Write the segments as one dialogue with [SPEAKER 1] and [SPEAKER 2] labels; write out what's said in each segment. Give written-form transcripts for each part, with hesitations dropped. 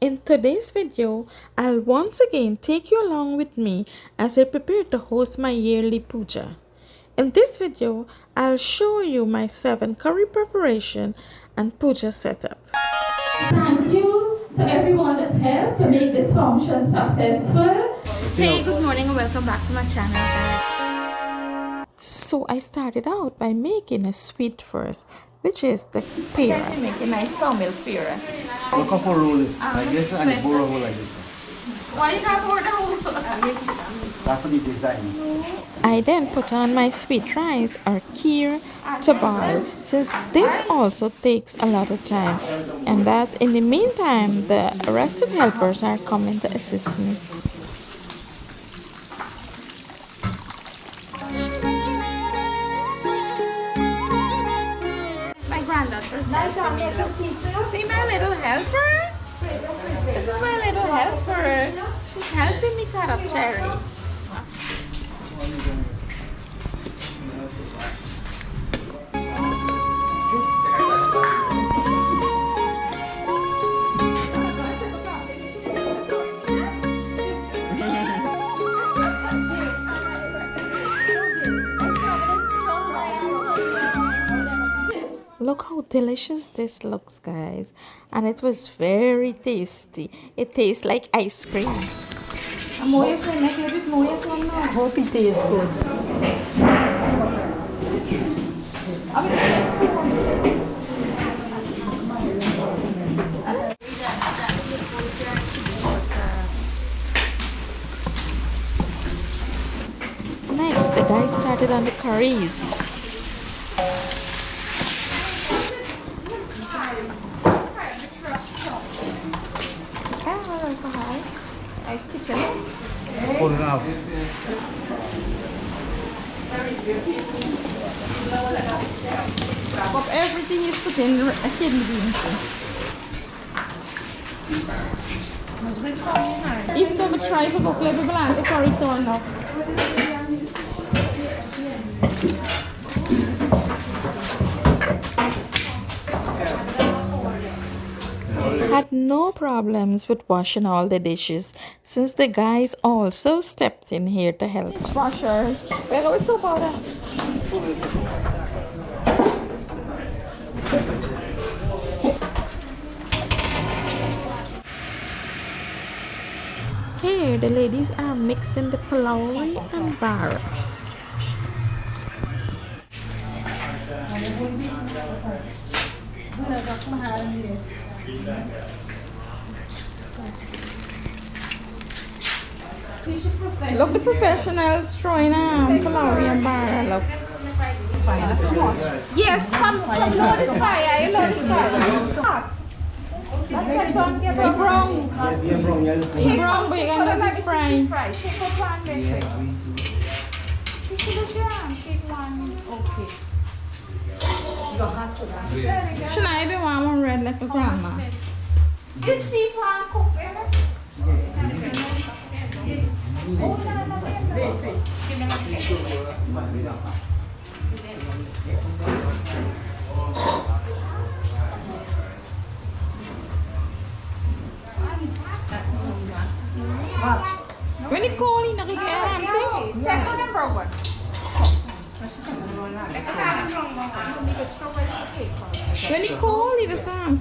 [SPEAKER 1] In today's video, I'll once again take you along with me as I prepare to host my yearly puja. In this video, I'll show you my 7 curry preparation and puja setup.
[SPEAKER 2] Thank you to everyone that helped to make this function successful.
[SPEAKER 1] Hey, good morning and welcome back to my channel. So I started out by making a sweet first, which is the pear.
[SPEAKER 2] Make a nice cow milk pear.
[SPEAKER 3] Look up for roll it. Like this and the pour over like this.
[SPEAKER 2] Why you got pour the whole?
[SPEAKER 3] That's for the design.
[SPEAKER 1] I then put on my sweet rice or kheer to boil, since this also takes a lot of time, and that in the meantime the rest of helpers are coming to assist me.
[SPEAKER 2] My granddad first helped me. See my little helper? This is my little helper. She's helping me cut up cherry.
[SPEAKER 1] Look how delicious this looks, guys, and it was very tasty. It tastes like ice cream.
[SPEAKER 2] Hope it tastes good.
[SPEAKER 1] Next, the guys started on the curries.
[SPEAKER 3] Pull it out.
[SPEAKER 2] Of everything is put in a kidney beans. Even though we try to cook level balance, it's already torn off.
[SPEAKER 1] Had no problems with washing all the dishes, since the guys also stepped in here to help.
[SPEAKER 2] Washers. We're going soap powder.
[SPEAKER 1] Here, the ladies are mixing the palauri and bara.
[SPEAKER 2] Look, the professionals throwing palauri and bara. Look. Yes, come load this fire. You load this fire. It's brown. It's brown, but you're going to let it fry. Take up one then. Take one. Okay. Should I be one red like a grandma? Just see one cook. When you call in, when you call it, the same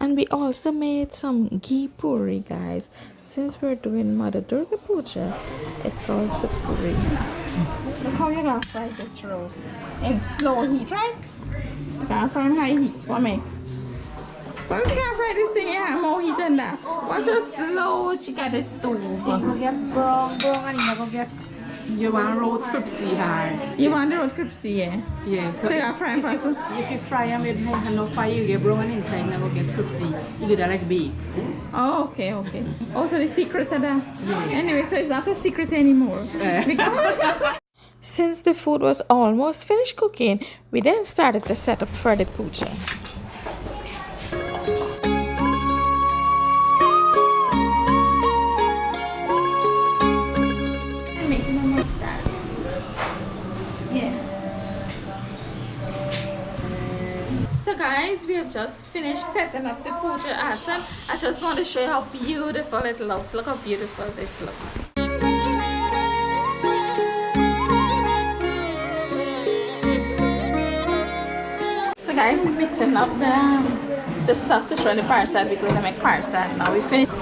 [SPEAKER 1] And we also made some ghee puri, guys. Since we're doing Mother Durga Puja, it's also puri.
[SPEAKER 2] Look how you're gonna fry this roll in slow heat, right? You can't fry in high heat. What make? But you can't fry this thing, you have more heat than that. But just slow chicken the stove.
[SPEAKER 4] You get brown and you never get. You want road crispy hard.
[SPEAKER 2] You want the road crispy, yeah?
[SPEAKER 4] Yeah.
[SPEAKER 2] So you fry first.
[SPEAKER 4] If you fry them with enough fire, you get brown inside, never get crispy. You get that like bake.
[SPEAKER 2] Oh, okay, okay. Also the secret of that.
[SPEAKER 4] Yes.
[SPEAKER 2] Anyway, so it's not a secret anymore. Because
[SPEAKER 1] Since the food was almost finished cooking, we then started to set up for the puja.
[SPEAKER 2] just finished setting up the puja asana. I just want to show you how beautiful it looks. Look how beautiful this looks. So guys, we're mixing up the stuff to show the parsad. We're going to make parsad now. We finished.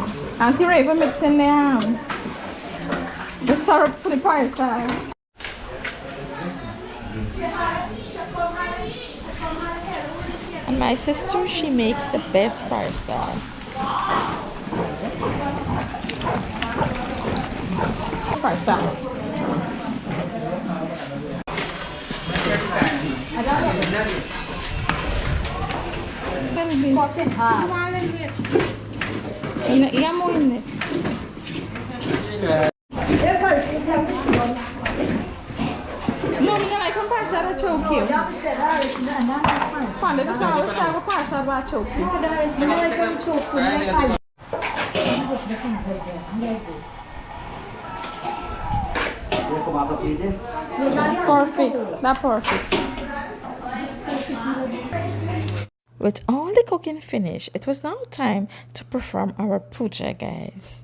[SPEAKER 2] Auntie Raven mixing the syrup for the parsad.
[SPEAKER 1] And my sister, she makes the best parsal.
[SPEAKER 2] Parsad. Iyan mo yun eh. No, minha mãe com parceira choke. Quando eles estavam parceira vai choke. Perfect. That's perfect.
[SPEAKER 1] With all the cooking finished, it was now time to perform our puja, guys.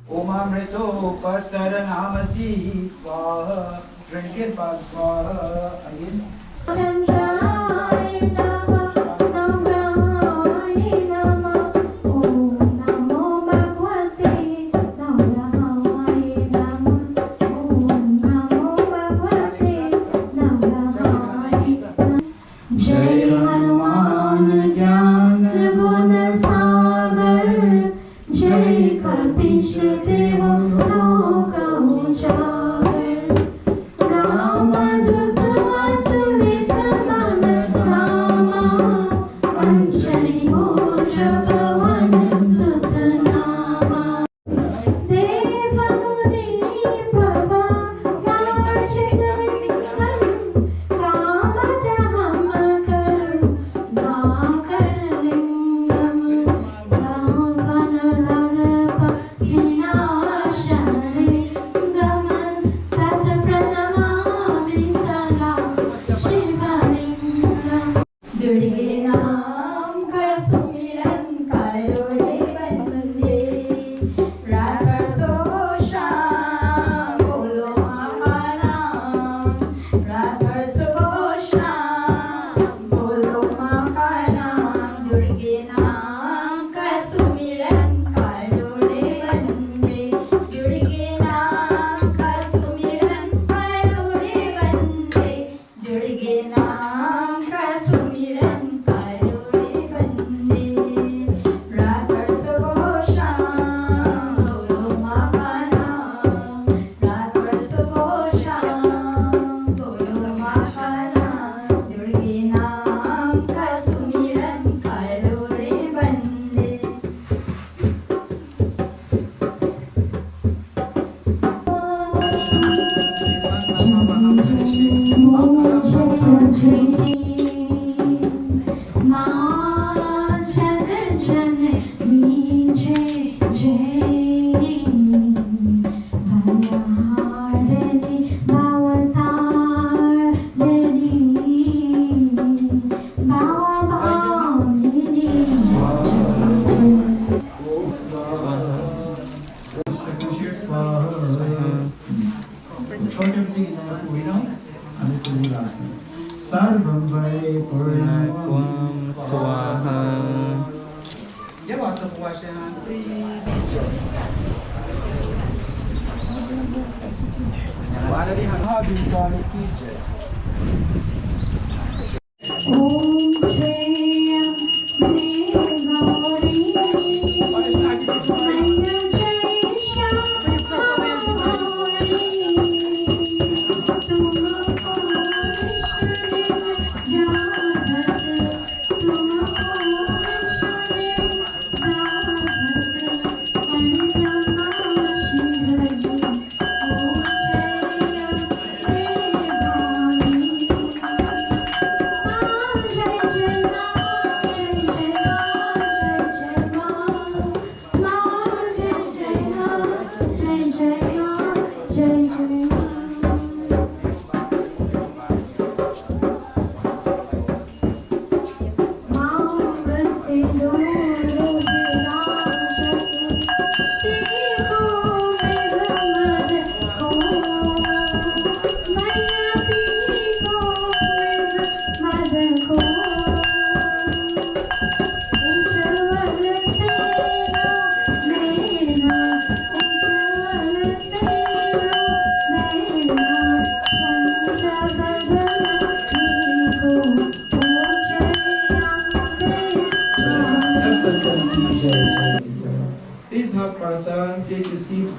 [SPEAKER 5] take your seats.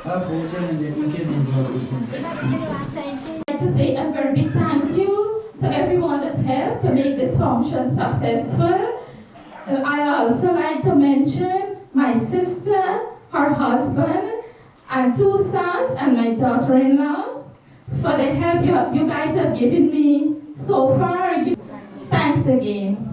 [SPEAKER 5] Puja, and then you can enjoy this.
[SPEAKER 2] I'd like to say a very big thank you to everyone that helped to make this function successful. I also like to mention my sister, her husband, and 2 sons, and my daughter-in-law for the help you guys have given me so far. Thanks again.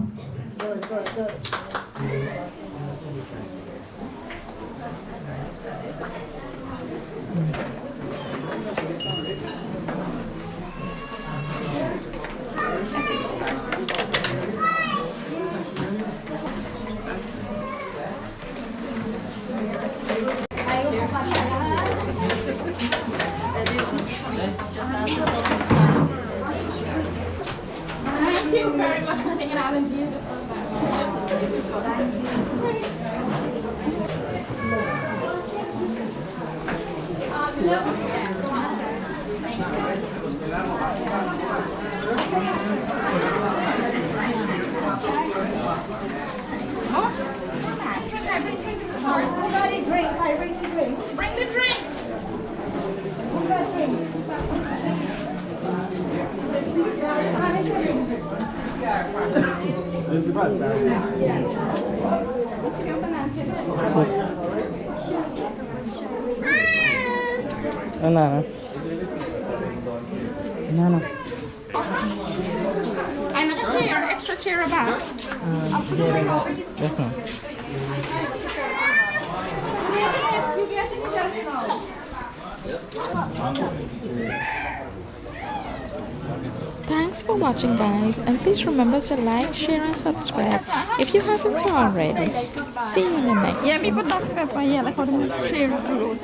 [SPEAKER 2] Thank you very much for singing out in beautiful. Bring the drink. Another chair, extra chair about.
[SPEAKER 6] Yes, no.
[SPEAKER 1] Thanks for watching, guys, and please remember to like, share and subscribe if you haven't already. See you in the next one.
[SPEAKER 2] Yeah, me put that pepper, yeah, like how the chair of the road.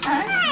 [SPEAKER 2] Alright.